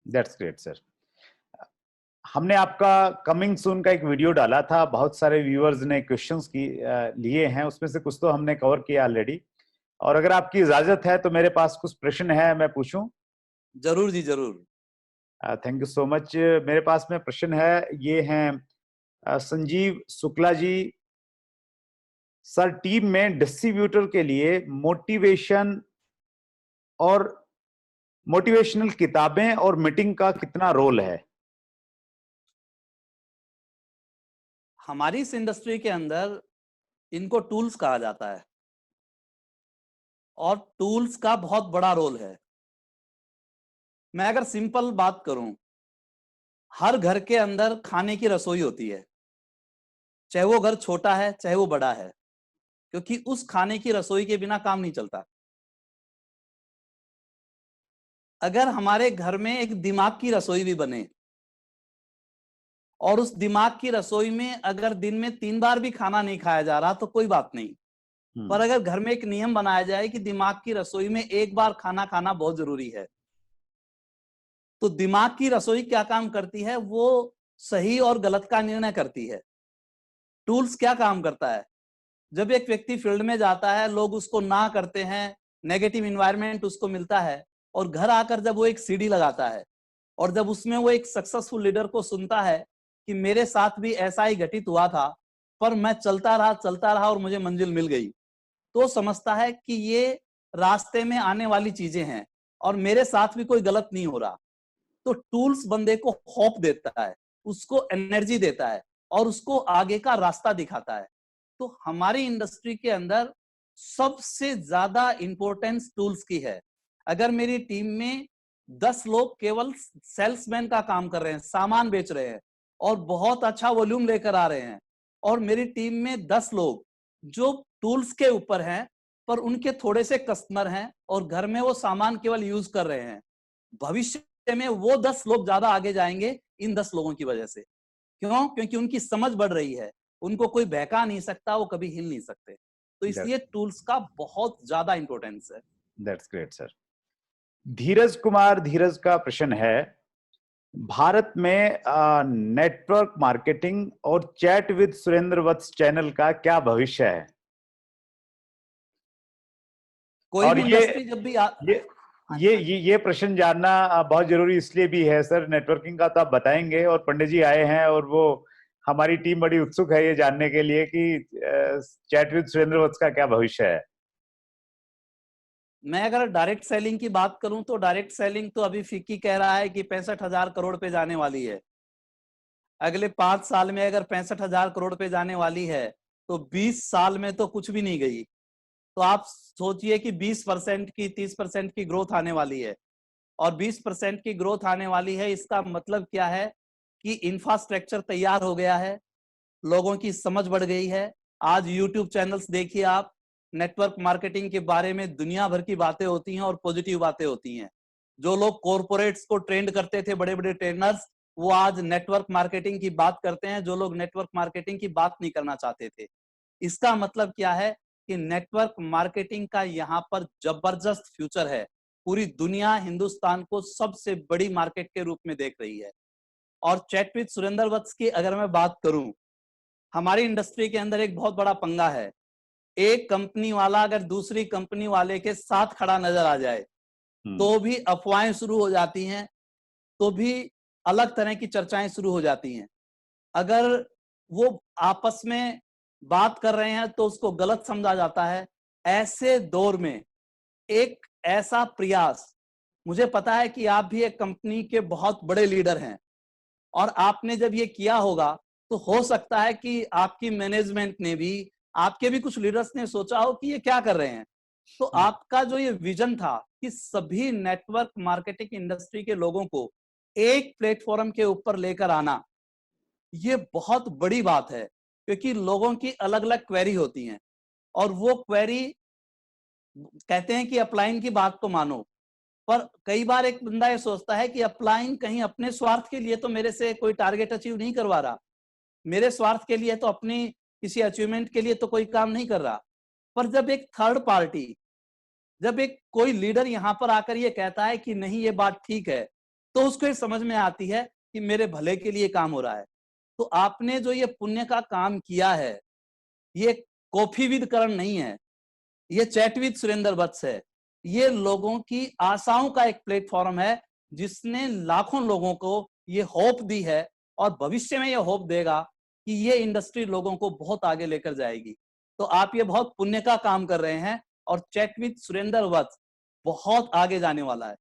That's great sir. हमने आपका कमिंग सून का एक वीडियो डाला था, बहुत सारे व्यूअर्स ने क्वेश्चंस लिए हैं, उसमें से कुछ तो हमने कवर किया ऑलरेडी, और अगर आपकी इजाजत है तो मेरे पास कुछ प्रश्न है, मैं पूछूं? जरूर जी, जरूर। Thank you so much. मेरे पास में प्रश्न है, ये हैं संजीव शुक्ला जी। सर, टीम में डिस्ट्रीब्यूटर के लिए मोटिवेशनल किताबें और मीटिंग का कितना रोल है? हमारी इस इंडस्ट्री के अंदर इनको टूल्स कहा जाता है और टूल्स का बहुत बड़ा रोल है। मैं अगर सिंपल बात करूं, हर घर के अंदर खाने की रसोई होती है, चाहे वो घर छोटा है चाहे वो बड़ा है, क्योंकि उस खाने की रसोई के बिना काम नहीं चलता। अगर हमारे घर में एक दिमाग की रसोई भी बने और उस दिमाग की रसोई में अगर दिन में 3 बार भी खाना नहीं खाया जा रहा तो कोई बात नहीं, पर अगर घर में एक नियम बनाया जाए कि दिमाग की रसोई में 1 बार खाना खाना बहुत जरूरी है, तो दिमाग की रसोई क्या काम करती है? वो सही और गलत का निर्णय करती है। टूल्स क्या काम करता है? जब एक व्यक्ति फील्ड में जाता है, लोग उसको ना करते हैं, नेगेटिव इन्वायरमेंट उसको मिलता है, और घर आकर जब वो एक सीडी लगाता है और जब उसमें वो एक सक्सेसफुल लीडर को सुनता है कि मेरे साथ भी ऐसा ही घटित हुआ था, पर मैं चलता रहा और मुझे मंजिल मिल गई, तो समझता है कि ये रास्ते में आने वाली चीजें हैं और मेरे साथ भी कोई गलत नहीं हो रहा। तो टूल्स बंदे को होप देता है, उसको एनर्जी देता है और उसको आगे का रास्ता दिखाता है। तो हमारी इंडस्ट्री के अंदर सबसे ज्यादा इंपॉर्टेंस टूल्स की है। अगर मेरी टीम में 10 लोग केवल सेल्समैन का काम कर रहे हैं, सामान बेच रहे हैं और बहुत अच्छा वॉल्यूम लेकर आ रहे हैं, और मेरी टीम में 10 लोग जो टूल्स के ऊपर हैं पर उनके थोड़े से कस्टमर हैं और घर में वो सामान केवल यूज कर रहे हैं, भविष्य में वो 10 लोग ज्यादा आगे जाएंगे इन 10 लोगों की वजह से। क्यों? क्योंकि उनकी समझ बढ़ रही है, उनको कोई बहका नहीं सकता, वो कभी हिल नहीं सकते। तो इसलिए टूल्स का बहुत ज्यादा इंपॉर्टेंस है। That's great sir. धीरज का प्रश्न है, भारत में नेटवर्क मार्केटिंग और chat with Surendra Vats channel का क्या भविष्य है? कोई भी इंडस्ट्री जब भी ये प्रश्न जानना बहुत जरूरी इसलिए भी है सर, नेटवर्किंग का तो आप बताएंगे, और पंडित जी आए हैं और वो हमारी टीम बड़ी उत्सुक है ये जानने के लिए कि चैट विद सुरेंद्र वत्स का क्या भविष्य है। मैं अगर डायरेक्ट सेलिंग की बात करूं तो डायरेक्ट सेलिंग तो अभी फिक्की कह रहा है कि 65,000 करोड़ पे जाने वाली है। अगले 5 साल में अगर 65,000 करोड़ पे जाने वाली है तो 20 साल में तो कुछ भी नहीं गई। तो आप सोचिए कि 20% की 30% की ग्रोथ आने वाली है, और 20% की ग्रोथ आने वाली है, इसका मतलब क्या है कि इंफ्रास्ट्रक्चर तैयार हो गया है, लोगों की समझ बढ़ गई है। आज यूट्यूब चैनल्स देखिए आप, नेटवर्क मार्केटिंग के बारे में दुनिया भर की बातें होती हैं और पॉजिटिव बातें होती हैं। जो लोग कॉर्पोरेट्स को ट्रेंड करते थे, बड़े बड़े ट्रेनर्स, वो आज नेटवर्क मार्केटिंग की बात करते हैं, जो लोग नेटवर्क मार्केटिंग की बात नहीं करना चाहते थे। इसका मतलब क्या है कि नेटवर्क मार्केटिंग का यहाँ पर जबरदस्त फ्यूचर है। पूरी दुनिया हिंदुस्तान को सबसे बड़ी मार्केट के रूप में देख रही है। और चैट विद सुरेंद्र वत्स की अगर मैं बात करूं, हमारी इंडस्ट्री के अंदर एक बहुत बड़ा पंगा है। एक कंपनी वाला अगर दूसरी कंपनी वाले के साथ खड़ा नजर आ जाए तो भी अफवाहें शुरू हो जाती हैं, तो भी अलग तरह की चर्चाएं शुरू हो जाती हैं। अगर वो आपस में बात कर रहे हैं तो उसको गलत समझा जाता है। ऐसे दौर में एक ऐसा प्रयास, मुझे पता है कि आप भी एक कंपनी के बहुत बड़े लीडर हैं और आपने जब ये किया होगा तो हो सकता है कि आपकी मैनेजमेंट ने भी, आपके भी कुछ लीडर्स ने सोचा हो कि ये क्या कर रहे हैं। तो आपका जो ये विजन था कि सभी नेटवर्क मार्केटिंग इंडस्ट्री के लोगों को एक प्लेटफॉर्म के ऊपर लेकर आना, ये बहुत बड़ी बात है, क्योंकि लोगों की अलग अलग क्वेरी होती हैं और वो क्वेरी कहते हैं कि अपलाइन की बात को मानो, पर कई बार एक बंदा ये सोचता है कि अपलाइन कहीं अपने स्वार्थ के लिए तो मेरे से कोई टारगेट अचीव नहीं करवा रहा, मेरे स्वार्थ के लिए तो अपनी किसी अचीवमेंट के लिए तो कोई काम नहीं कर रहा। पर जब एक थर्ड पार्टी, जब एक कोई लीडर यहाँ पर आकर ये कहता है कि नहीं ये बात ठीक है, तो उसको ये समझ में आती है कि मेरे भले के लिए काम हो रहा है। तो आपने जो ये पुण्य का काम किया है, ये कॉफी विद करण नहीं है, ये चैट विद सुरेंद्र वत्स है। ये लोगों की आशाओं का एक प्लेटफॉर्म है जिसने लाखों लोगों को ये होप दी है और भविष्य में ये होप देगा कि ये इंडस्ट्री लोगों को बहुत आगे लेकर जाएगी। तो आप ये बहुत पुण्य का काम कर रहे हैं और चैट विद सुरेंद्र वत्स बहुत आगे जाने वाला है।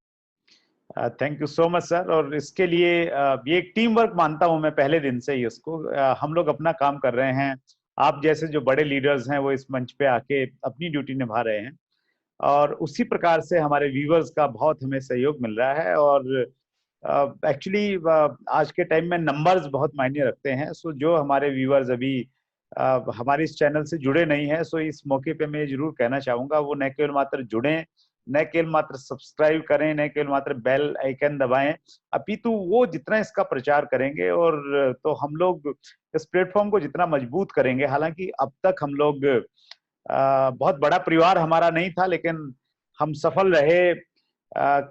Thank you so much sir. और इसके लिए ये एक टीम वर्क मानता हूं मैं पहले दिन से ही उसको। हम लोग अपना काम कर रहे हैं, आप जैसे जो बड़े लीडर्स हैं वो इस मंच पे आके अपनी ड्यूटी निभा रहे हैं, और उसी प्रकार से हमारे व्यूवर्स का बहुत हमें सहयोग मिल रहा है। और एक्चुअली आज के टाइम में नंबर्स बहुत मायने रखते हैं। सो जो हमारे व्यूवर्स अभी हमारे इस चैनल से जुड़े नहीं है, सो इस मौके पे मैं जरूर कहना चाहूंगा वो न केवल मात्र जुड़ें, न केवल मात्र सब्सक्राइब करें, न केवल मात्र बेल आइकन दबाएं, अपितु वो जितना इसका प्रचार करेंगे और तो हम लोग इस प्लेटफॉर्म को जितना मजबूत करेंगे। हालांकि अब तक हम लोग बहुत बड़ा परिवार हमारा नहीं था, लेकिन हम सफल रहे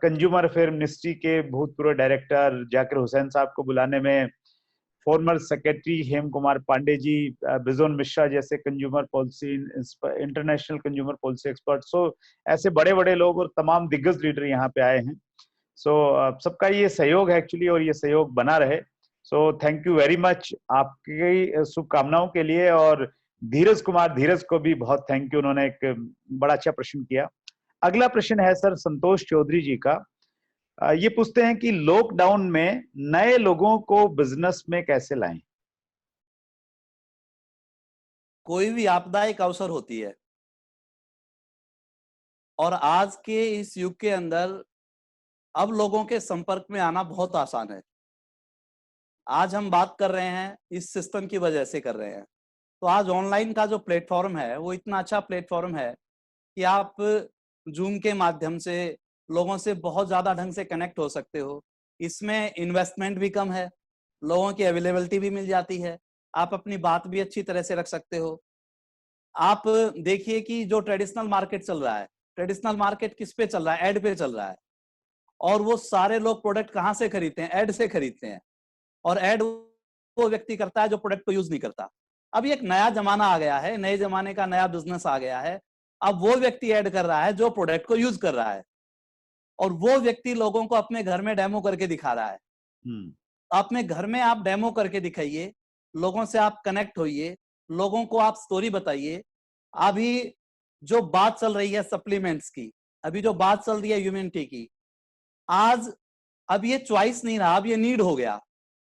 कंज्यूमर अफेयर मिनिस्ट्री के भूतपूर्व डायरेक्टर जाकिर हुसैन साहब को बुलाने में, फॉर्मर सेक्रेटरी हेम कुमार पांडे जी, बिजोन मिश्रा जैसे consumer policy international consumer policy expert. So ऐसे बड़े बड़े लोग और तमाम दिग्गज लीडर यहाँ पे आए हैं। सो सबका ये सहयोग है एक्चुअली, और ये सहयोग बना रहे। So thank you very much आपकी शुभकामनाओं के लिए। और धीरज कुमार धीरज को भी बहुत थैंक यू, उन्होंने एक बड़ा अच्छा प्रश्न किया। अगला प्रश्न है सर संतोष चौधरी जी का। ये पूछते हैं कि लॉकडाउन में नए लोगों को बिजनेस में कैसे लाएं? कोई भी आपदा एक अवसर होती है और आज के इस युग के अंदर अब लोगों के संपर्क में आना बहुत आसान है। आज हम बात कर रहे हैं इस सिस्टम की वजह से कर रहे हैं। तो आज ऑनलाइन का जो प्लेटफॉर्म है वो इतना अच्छा प्लेटफॉर्म है कि आप जूम के माध्यम से लोगों से बहुत ज्यादा ढंग से कनेक्ट हो सकते हो। इसमें इन्वेस्टमेंट भी कम है, लोगों की अवेलेबिलिटी भी मिल जाती है, आप अपनी बात भी अच्छी तरह से रख सकते हो। आप देखिए कि जो ट्रेडिशनल मार्केट चल रहा है, ट्रेडिशनल मार्केट किस पे चल रहा है? एड पे चल रहा है। और वो सारे लोग प्रोडक्ट कहाँ से खरीदते हैं? एड से खरीदते हैं। और एड वो व्यक्ति करता है जो प्रोडक्ट को यूज नहीं करता। अब एक नया जमाना आ गया है, नए जमाने का नया बिजनेस आ गया है। अब वो व्यक्ति ऐड कर रहा है जो प्रोडक्ट को यूज कर रहा है, और वो व्यक्ति लोगों को अपने घर में डेमो करके दिखा रहा है। अपने घर में आप डेमो करके दिखाइए, लोगों से आप कनेक्ट होइए, लोगों को आप स्टोरी बताइए। अभी जो बात चल रही है सप्लीमेंट्स की, अभी जो बात चल रही है ह्यूमैनिटी की, आज अब ये चॉइस नहीं रहा, अब ये नीड हो गया।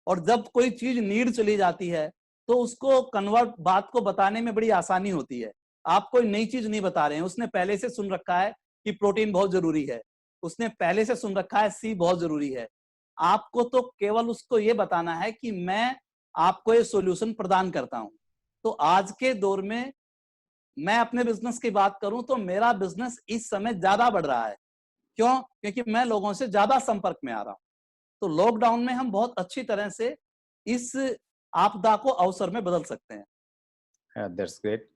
और जब कोई चीज नीड चली जाती है तो उसको कन्वर्ट, बात को बताने में बड़ी आसानी होती है। आप कोई नई चीज नहीं बता रहे हैं, उसने पहले से सुन रखा है कि प्रोटीन बहुत जरूरी है, उसने पहले से सुन रखा है सी बहुत जरूरी है। आपको तो केवल उसको ये बताना है कि मैं आपको ये सॉल्यूशन प्रदान करता हूं। तो आज के दौर में मैं अपने बिजनेस की बात करूं तो मेरा बिजनेस इस समय ज्यादा बढ़ रहा है। क्यों? क्योंकि मैं लोगों से ज्यादा संपर्क में आ रहा हूं। तो लॉकडाउन में हम बहुत अच्छी तरह से इस आपदा को अवसर में बदल सकते हैं। That's great.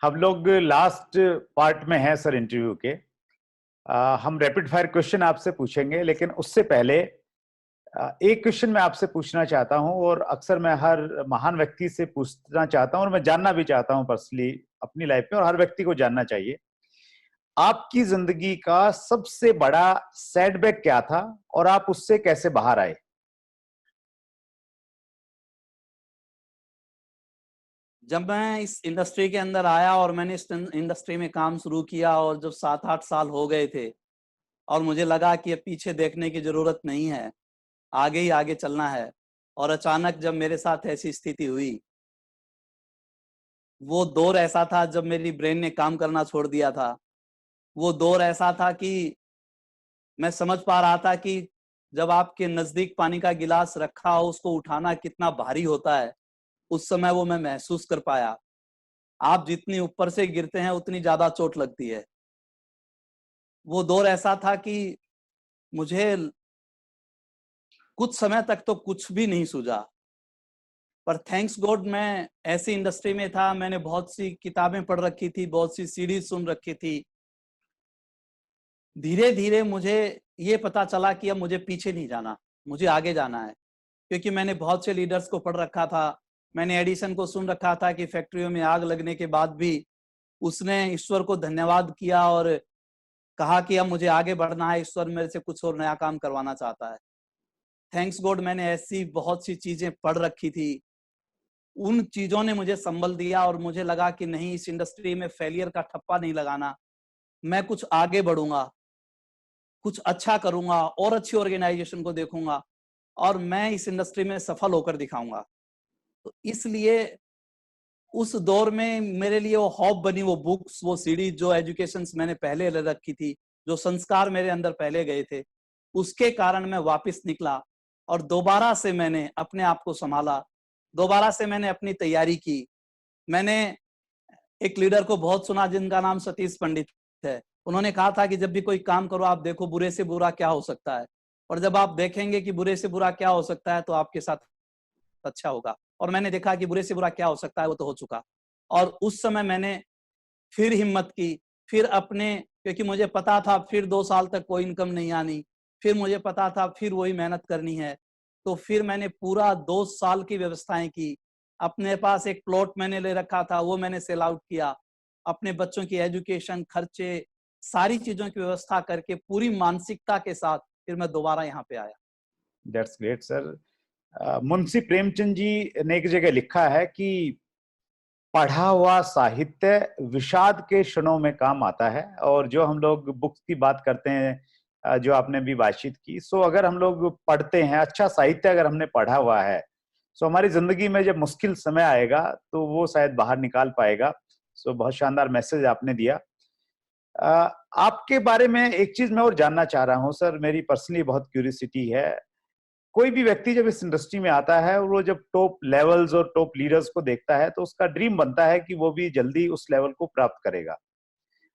हम लोग लास्ट पार्ट में हैं सर इंटरव्यू के। हम रैपिड फायर क्वेश्चन आपसे पूछेंगे, लेकिन उससे पहले एक क्वेश्चन मैं आपसे पूछना चाहता हूं, और अक्सर मैं हर महान व्यक्ति से पूछना चाहता हूं, और मैं जानना भी चाहता हूं पर्सनली अपनी लाइफ में, और हर व्यक्ति को जानना चाहिए। आपकी जिंदगी का सबसे बड़ा सेटबैक क्या था और आप उससे कैसे बाहर आए? जब मैं इस इंडस्ट्री के अंदर आया और मैंने इस इंडस्ट्री में काम शुरू किया, और जब 7-8 साल हो गए थे और मुझे लगा कि अब पीछे देखने की जरूरत नहीं है, आगे ही आगे चलना है, और अचानक जब मेरे साथ ऐसी स्थिति हुई, वो दौर ऐसा था जब मेरी ब्रेन ने काम करना छोड़ दिया था। वो दौर ऐसा था कि मैं समझ पा रहा था कि जब आपके नजदीक पानी का गिलास रखा हो उसको उठाना कितना भारी होता है। उस समय वो मैं महसूस कर पाया। आप जितनी ऊपर से गिरते हैं उतनी ज्यादा चोट लगती है। वो दौर ऐसा था कि मुझे कुछ समय तक तो कुछ भी नहीं सूझा, पर थैंक्स गॉड मैं ऐसी इंडस्ट्री में था, मैंने बहुत सी किताबें पढ़ रखी थी, बहुत सी सीरीज सुन रखी थी। धीरे धीरे मुझे ये पता चला कि अब मुझे पीछे नहीं जाना, मुझे आगे जाना है, क्योंकि मैंने बहुत से लीडर्स को पढ़ रखा था। मैंने एडिसन को सुन रखा था कि फैक्ट्रियों में आग लगने के बाद भी उसने ईश्वर को धन्यवाद किया और कहा कि अब मुझे आगे बढ़ना है, ईश्वर मेरे से कुछ और नया काम करवाना चाहता है। थैंक्स गॉड मैंने ऐसी बहुत सी चीजें पढ़ रखी थी, उन चीजों ने मुझे संबल दिया और मुझे लगा कि नहीं, इस इंडस्ट्री में फेलियर का ठप्पा नहीं लगाना, मैं कुछ आगे बढ़ूंगा, कुछ अच्छा करूंगा और अच्छी ऑर्गेनाइजेशन को देखूंगा और मैं इस इंडस्ट्री में सफल होकर दिखाऊंगा। तो इसलिए उस दौर में मेरे लिए वो हॉब बनी, वो बुक्स, वो सीरीज, जो एजुकेशन मैंने पहले ले रखी थी, जो संस्कार मेरे अंदर पहले गए थे, उसके कारण मैं वापस निकला और दोबारा से मैंने अपने आप को संभाला, दोबारा से मैंने अपनी तैयारी की। मैंने एक लीडर को बहुत सुना जिनका नाम सतीश पंडित है। उन्होंने कहा था कि जब भी कोई काम करो आप देखो बुरे से बुरा क्या हो सकता है, और जब आप देखेंगे कि बुरे से बुरा क्या हो सकता है तो आपके साथ अच्छा होगा। और मैंने देखा कि बुरे से बुरा क्या हो सकता है, वो तो हो चुका। और उस समय मैंने फिर हिम्मत की, फिर अपने, क्योंकि मुझे पता था फिर 2 साल तक कोई इनकम नहीं आनी, फिर मुझे पता था फिर वही मेहनत करनी है, तो फिर मैंने पूरा 2 साल की व्यवस्थाएं की। अपने पास एक प्लॉट मैंने ले रखा था, वो मैंने सेल आउट किया, अपने बच्चों की एजुकेशन, खर्चे, सारी चीजों की व्यवस्था करके पूरी मानसिकता के साथ फिर मैं दोबारा यहाँ पे आया। That's great sir. Munshi Premchand ji ने एक जगह लिखा है कि पढ़ा हुआ साहित्य विषाद के क्षणों में काम आता है। और जो हम लोग बुक्स की बात करते हैं, जो आपने भी बातचीत की, सो अगर हम लोग पढ़ते हैं, अच्छा साहित्य अगर हमने पढ़ा हुआ है, सो हमारी जिंदगी में जब मुश्किल समय आएगा तो वो शायद बाहर निकाल पाएगा। सो बहुत शानदार मैसेज आपने दिया। आपके बारे में एक चीज मैं और जानना चाह रहा हूँ सर, मेरी पर्सनली बहुत क्यूरियोसिटी है। कोई भी व्यक्ति जब इस इंडस्ट्री में आता है और वो जब टॉप लेवल्स और टॉप लीडर्स को देखता है तो उसका ड्रीम बनता है कि वो भी जल्दी उस लेवल को प्राप्त करेगा।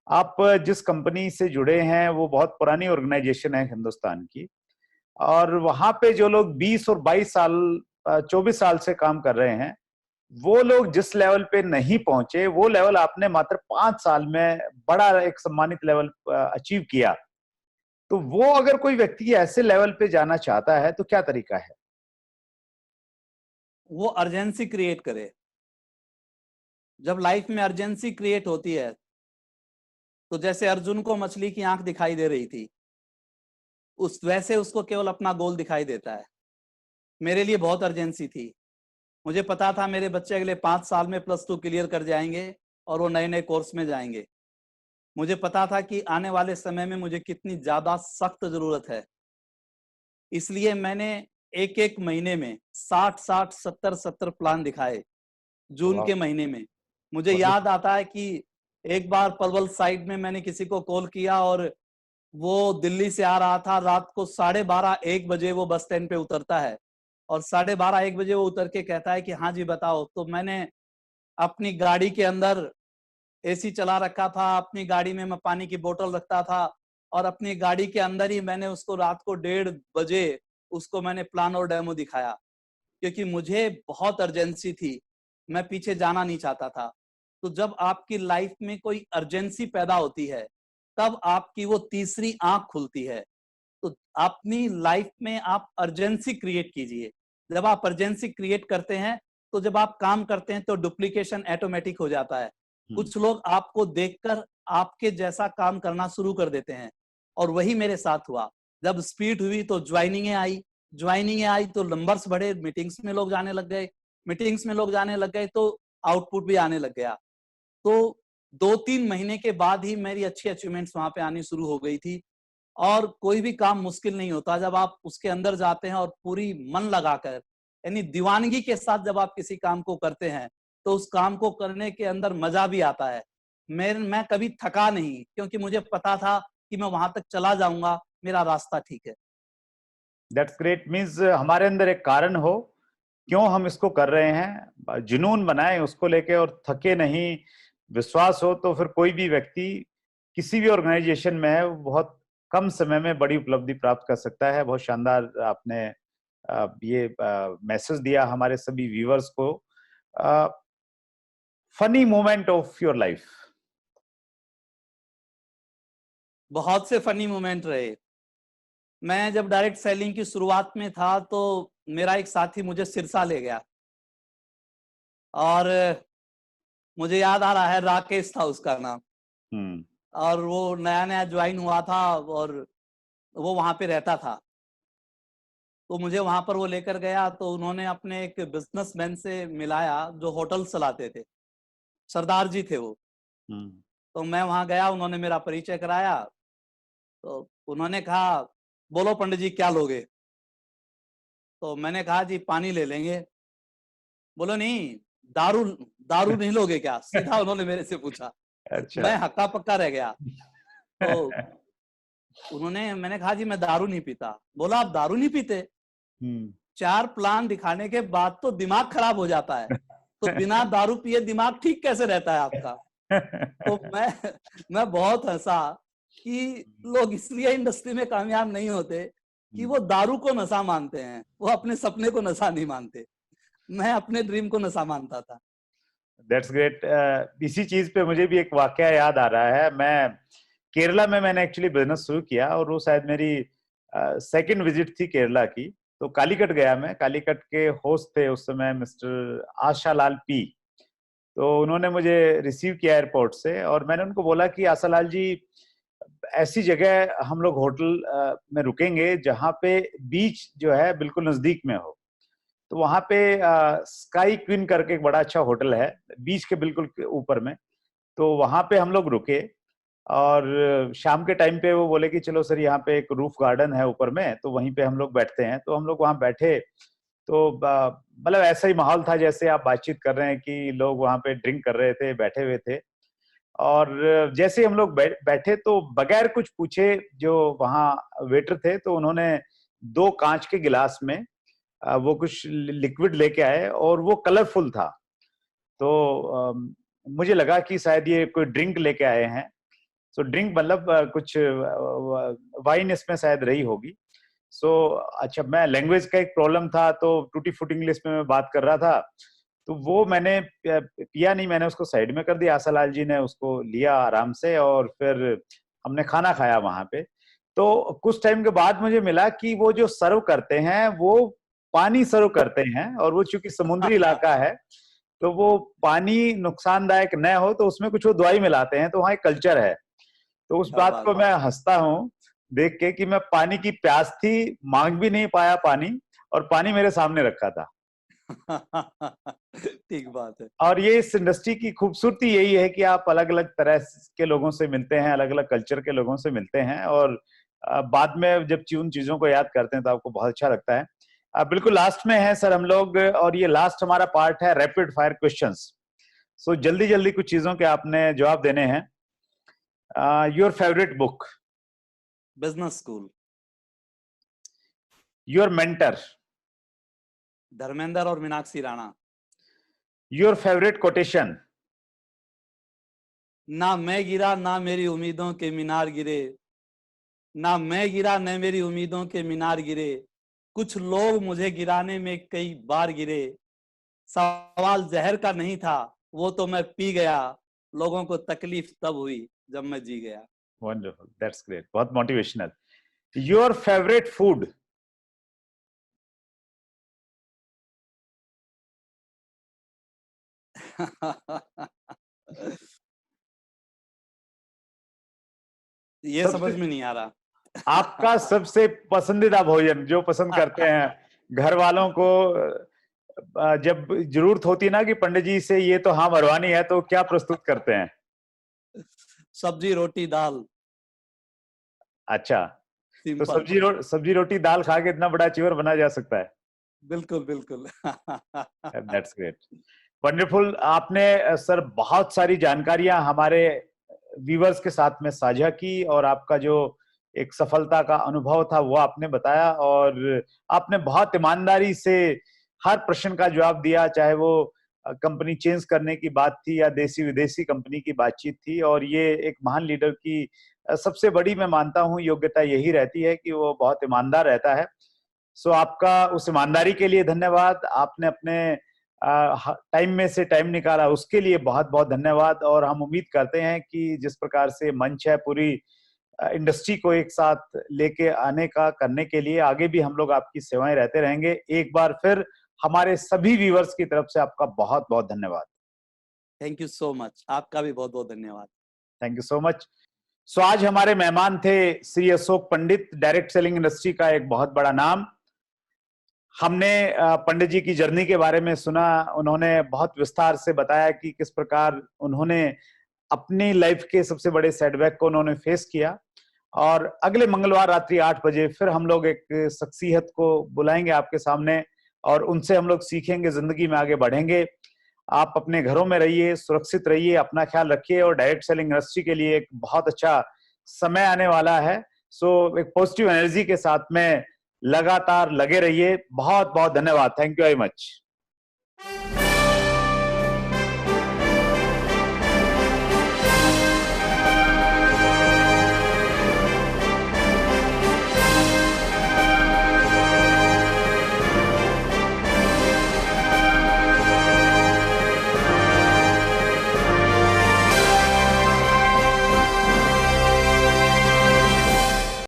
आप जिस कंपनी से जुड़े हैं वो बहुत पुरानी ऑर्गेनाइजेशन है हिंदुस्तान की, और वहां पे जो लोग 20 और 22 साल 24 साल से काम कर रहे हैं, वो लोग जिस लेवल पे नहीं पहुंचे वो लेवल आपने मात्र 5 साल में बड़ा एक सम्मानित लेवल अचीव किया। तो वो अगर कोई व्यक्ति ऐसे लेवल पे जाना चाहता है तो क्या तरीका है? वो अर्जेंसी क्रिएट करे। जब लाइफ में अर्जेंसी क्रिएट होती है, तो जैसे अर्जुन को मछली की आंख दिखाई दे रही थी, उस वैसे उसको केवल अपना गोल दिखाई देता है। मेरे लिए बहुत अर्जेंसी थी। मुझे पता था मेरे बच्चे अगले 5 साल में +2 क्लियर कर जाएंगे और वो नए नए कोर्स में जाएंगे। मुझे पता था कि आने वाले समय में मुझे कितनी ज्यादा सख्त जरूरत है। इसलिए मैंने एक एक महीने में 60-60, 70-70 प्लान दिखाए। जून वाह, के महीने में मुझे बहुत याद आता है कि एक बार पलवल साइड में मैंने किसी को कॉल किया और वो दिल्ली से आ रहा था। रात को 12:30-1 बजे वो बस स्टैंड पे उतरता है और 12:30-1 बजे वो उतर के कहता है कि हाँ जी बताओ। तो मैंने अपनी गाड़ी के अंदर एसी चला रखा था, अपनी गाड़ी में मैं पानी की बोतल रखता था और अपनी गाड़ी के अंदर ही मैंने उसको रात को 1:30 बजे उसको मैंने प्लान और डेमो दिखाया, क्योंकि मुझे बहुत अर्जेंसी थी, मैं पीछे जाना नहीं चाहता था। तो जब आपकी लाइफ में कोई अर्जेंसी पैदा होती है, तब आपकी वो तीसरी आंख खुलती है। तो अपनी लाइफ में आप अर्जेंसी क्रिएट कीजिए। जब आप अर्जेंसी क्रिएट करते हैं, तो जब आप काम करते हैं तो डुप्लीकेशन ऑटोमेटिक हो जाता है। कुछ लोग आपको देखकर आपके जैसा काम करना शुरू कर देते हैं, और वही मेरे साथ हुआ। जब स्पीड हुई तो ज्वाइनिंग आई तो नंबर्स बढ़े, मीटिंग्स में लोग जाने लग गए, मीटिंग्स में लोग जाने लग गए तो आउटपुट भी आने लग गया। तो 2-3 महीने के बाद ही मेरी अच्छी अचीवमेंट्स वहां पे आनी शुरू हो गई थी। और कोई भी काम मुश्किल नहीं होता जब आप उसके अंदर जाते हैं और पूरी मन लगाकर, यानी दीवानगी के साथ जब आप किसी काम को करते हैं, तो उस काम को करने के अंदर मजा भी आता है। मैं कभी थका नहीं, क्योंकि मुझे पता था कि मैं वहां तक चला जाऊंगा, मेरा रास्ता ठीक है। That's great. मीन्स हमारे अंदर एक कारण हो क्यों हम इसको कर रहे हैं, जुनून बनाए उसको लेके और थके नहीं, विश्वास हो तो फिर कोई भी व्यक्ति किसी भी ऑर्गेनाइजेशन में है वो बहुत कम समय में बड़ी उपलब्धि प्राप्त कर सकता है। बहुत शानदार आपने ये मैसेज दिया हमारे सभी व्यूअर्स को। Funny moment of your life. बहुत से फनी मोमेंट रहे। मैं जब डायरेक्ट सेलिंग की शुरुआत में था तो मेरा एक साथी मुझे सिरसा ले गया, और मुझे याद आ रहा है राकेश था उसका नाम, और वो नया नया ज्वाइन हुआ था और वो वहां पे रहता था। तो मुझे वहां पर वो लेकर गया, तो उन्होंने अपने एक बिजनेसमैन से मिलाया जो होटल चलाते थे, सरदार जी थे वो। तो मैं वहां गया, उन्होंने मेरा परिचय कराया। तो उन्होंने कहा, बोलो पंडित जी क्या लोगे? तो मैंने कहा जी पानी ले लेंगे। बोलो नहीं, दारू दारू नहीं लोगे क्या? सीधा उन्होंने मेरे से पूछा। अच्छा। मैं हक्का पक्का रह गया। तो मैंने कहा जी मैं दारू नहीं पीता। बोला आप दारू नहीं पीते? 4 प्लान दिखाने के बाद तो दिमाग खराब हो जाता है, तो बिना दारू पिए दिमाग ठीक कैसे रहता है आपका? तो मैं बहुत हंसा कि लोग इसलिए इंडस्ट्री में कामयाब नहीं होते कि वो दारू को नशा मानते हैं, वो अपने सपने को नशा नहीं मानते। मैं अपने ड्रीम को नशा मानता था। That's great. इसी चीज पे मुझे भी एक वाकया याद आ रहा है। मैं केरला में मैंने एक्चुअली बिजनेस शुरू किया, और वो शायद मेरी सेकंड विजिट थी केरला की। तो कालीकट गया मैं। कालीकट के होस्ट थे उस समय मिस्टर आशालाल पी। तो उन्होंने मुझे रिसीव किया एयरपोर्ट से, और मैंने उनको बोला कि आशालाल जी, ऐसी जगह हम लोग होटल में रुकेंगे जहाँ पे बीच जो है बिल्कुल नजदीक में हो। तो वहां पे स्काई क्वीन करके एक बड़ा अच्छा होटल है बीच के बिल्कुल ऊपर में। तो वहां पे हम लोग रुके, और शाम के टाइम पे वो बोले कि चलो सर, यहाँ पे एक रूफ गार्डन है ऊपर में, तो वहीं पे हम लोग बैठते हैं। तो हम लोग वहां बैठे। तो मतलब ऐसा ही माहौल था जैसे आप बातचीत कर रहे हैं, कि लोग वहां पे ड्रिंक कर रहे थे, बैठे हुए थे। और जैसे ही हम लोग बैठे, तो बगैर कुछ पूछे जो वहाँ वेटर थे, तो उन्होंने 2 कांच के गिलास में वो कुछ लिक्विड लेके आए, और वो कलरफुल था। तो मुझे लगा कि शायद ये कोई ड्रिंक लेके आए हैं। सो ड्रिंक मतलब कुछ वाइन इसमें शायद रही होगी। सो अच्छा, मैं लैंग्वेज का एक प्रॉब्लम था, तो टूटी फूटी इंग्लिश में मैं बात कर रहा था। तो वो मैंने पिया नहीं, मैंने उसको साइड में कर दिया। आशालाल जी ने उसको लिया आराम से, और फिर हमने खाना खाया वहां पे। तो कुछ टाइम के बाद मुझे मिला कि वो जो सर्व करते हैं वो पानी सर्व करते हैं, और वो चूंकि समुद्री इलाका है, तो वो पानी नुकसानदायक न हो तो उसमें कुछ वो दवाई मिलाते हैं। तो वहाँ एक कल्चर है। तो उस क्या बात बात को मैं हंसता हूँ देख के, कि मैं पानी की प्यास थी, मांग भी नहीं पाया पानी, और पानी मेरे सामने रखा था। ठीक बात है। और ये इस इंडस्ट्री की खूबसूरती यही है कि आप अलग अलग तरह के लोगों से मिलते हैं, अलग अलग कल्चर के लोगों से मिलते हैं, और बाद में जब उन चीजों को याद करते हैं तो आपको बहुत अच्छा लगता है। बिल्कुल लास्ट में है सर हम लोग, और ये लास्ट हमारा पार्ट है रैपिड फायर क्वेश्चंस। सो जल्दी जल्दी कुछ चीजों के आपने जवाब देने हैं। Your favourite book? Business school. Your mentor? Dharmendra और Meenakshi Rana. Your favourite quotation? ना मैं गिरा ना मेरी उम्मीदों के मीनार गिरे, ना मैं गिरा न मेरी उम्मीदों के मीनार गिरे, कुछ लोग मुझे गिराने में कई बार गिरे, सवाल जहर का नहीं था वो तो मैं पी गया, लोगों को तकलीफ तब हुई जब मैं जी गया। वंडरफुल, दैट्स ग्रेट, बहुत मोटिवेशनल। Your favourite food? ये समझ सबसे में नहीं आ रहा। आपका सबसे पसंदीदा भोजन जो पसंद करते हैं घर वालों को, जब जरूरत होती है ना कि पंडित जी से ये तो हाँ मरवानी है, तो क्या प्रस्तुत करते हैं? सब्जी रोटी दाल। अच्छा। तो सिंपल। सब्जी रोटी दाल खा के इतना बड़ा अचीवर बना जा सकता है। बिल्कुल बिल्कुल। That's great, wonderful. आपने सर बहुत सारी जानकारियां हमारे व्यूवर्स के साथ में साझा की, और आपका जो एक सफलता का अनुभव था वो आपने बताया, और आपने बहुत ईमानदारी से हर प्रश्न का जवाब दिया, चाहे वो कंपनी चेंज करने की बात थी या देसी विदेशी कंपनी की बातचीत थी, और ये एक महान लीडर की सबसे बड़ी मैं मानता हूं योग्यता यही रहती है कि वो बहुत ईमानदार रहता है। सो आपका उस ईमानदारी के लिए धन्यवाद, आपने अपने टाइम में से टाइम निकाला उसके लिए बहुत बहुत धन्यवाद। और हम उम्मीद करते हैं कि जिस प्रकार से मंच है पूरी इंडस्ट्री को एक साथ लेके आने का, करने के लिए आगे भी हम लोग आपकी सेवाएं रहते रहेंगे। एक बार फिर हमारे सभी व्यूअर्स की तरफ से आपका बहुत बहुत धन्यवाद। थैंक यू सो मच, आपका भी बहुत बहुत धन्यवाद। Thank you so much. So आज हमारे मेहमान थे Shri Ashok Pandit, direct selling industry का एक बहुत बड़ा नाम। हमने पंडित जी की जर्नी के बारे में सुना, उन्होंने बहुत विस्तार से बताया कि किस प्रकार उन्होंने अपनी लाइफ के सबसे बड़े सेटबैक को उन्होंने फेस किया। और अगले मंगलवार रात्रि 8 बजे फिर हम लोग एक शख्सियत को बुलाएंगे आपके सामने और उनसे हम लोग सीखेंगे, जिंदगी में आगे बढ़ेंगे। आप अपने घरों में रहिए, सुरक्षित रहिए, अपना ख्याल रखिए, और डायरेक्ट सेलिंग इंडस्ट्री के लिए एक बहुत अच्छा समय आने वाला है। सो एक पॉजिटिव एनर्जी के साथ में लगातार लगे रहिए। बहुत बहुत धन्यवाद। Thank you very much.